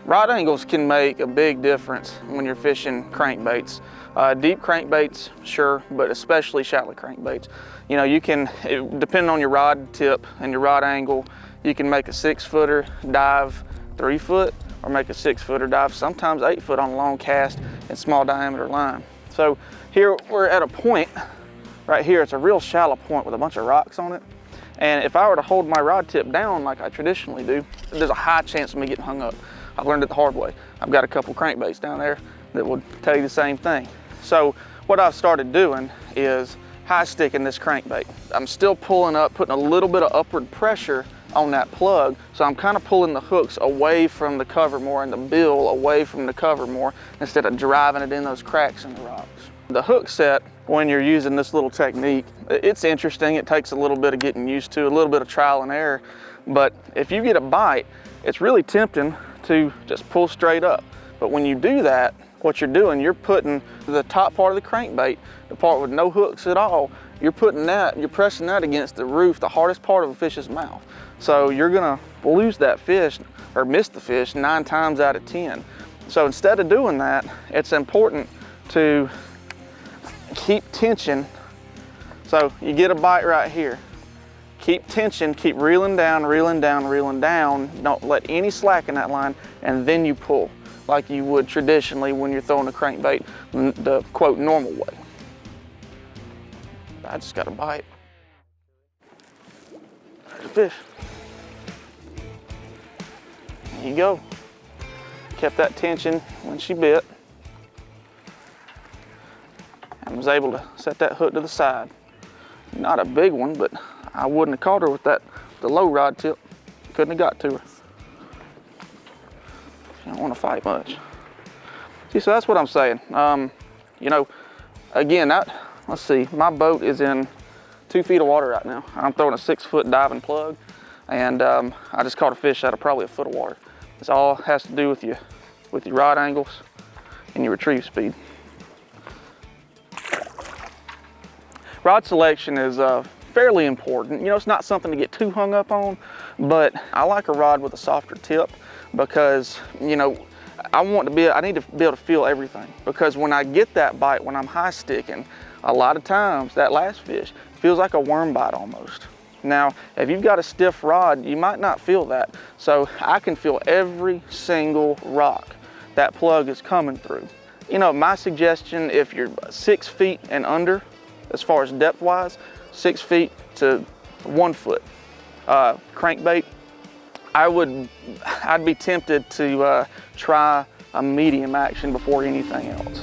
Rod angles can make a big difference when you're fishing crankbaits. Deep crankbaits, sure, but especially shallow crankbaits. You know, you can, depending on your rod tip and your rod angle, you can make a 6-footer dive 3 foot, or make a 6-footer dive, sometimes 8 foot on a long cast and small diameter line. So here we're at a point, right here, it's a real shallow point with a bunch of rocks on it. And if I were to hold my rod tip down like I traditionally do, there's a high chance of me getting hung up. I learned it the hard way. I've got a couple crankbaits down there that will tell you the same thing. So what I've started doing is high sticking this crankbait. I'm still pulling up, putting a little bit of upward pressure on that plug. So I'm kind of pulling the hooks away from the cover more and the bill away from the cover more instead of driving it in those cracks in the rocks. The hook set, when you're using this little technique, it's interesting. It takes a little bit of getting used to, a little bit of trial and error. But if you get a bite, it's really tempting to just pull straight up. But when you do that, what you're doing, you're putting the top part of the crankbait, the part with no hooks at all, you're putting that, you're pressing that against the roof, the hardest part of a fish's mouth. So you're gonna lose that fish or miss the fish 9 times out of 10. So instead of doing that, it's important to keep tension. So you get a bite right here. Keep tension, keep reeling down, reeling down, reeling down. Don't let any slack in that line, and then you pull like you would traditionally when you're throwing a crankbait the quote normal way. I just got a bite. There's a fish. There you go. Kept that tension when she bit. And was able to set that hook to the side. Not a big one, but I wouldn't have caught her with that, the low rod tip. Couldn't have got to her. She don't want to fight much. See, so that's what I'm saying. You know, again, let's see, my boat is in 2 feet of water right now. I'm throwing a 6-foot diving plug, and I just caught a fish out of probably a foot of water. This all has to do with your rod angles and your retrieve speed. Rod selection is fairly important. You know, it's not something to get too hung up on, but I like a rod with a softer tip because, you know, I need to be able to feel everything, because when I get that bite, when I'm high sticking, a lot of times that last fish feels like a worm bite almost. Now, if you've got a stiff rod, you might not feel that. So I can feel every single rock that plug is coming through. You know, my suggestion, if you're 6 feet and under, as far as depth wise, 6 feet to 1 foot crankbait, I'd be tempted to try a medium action before anything else.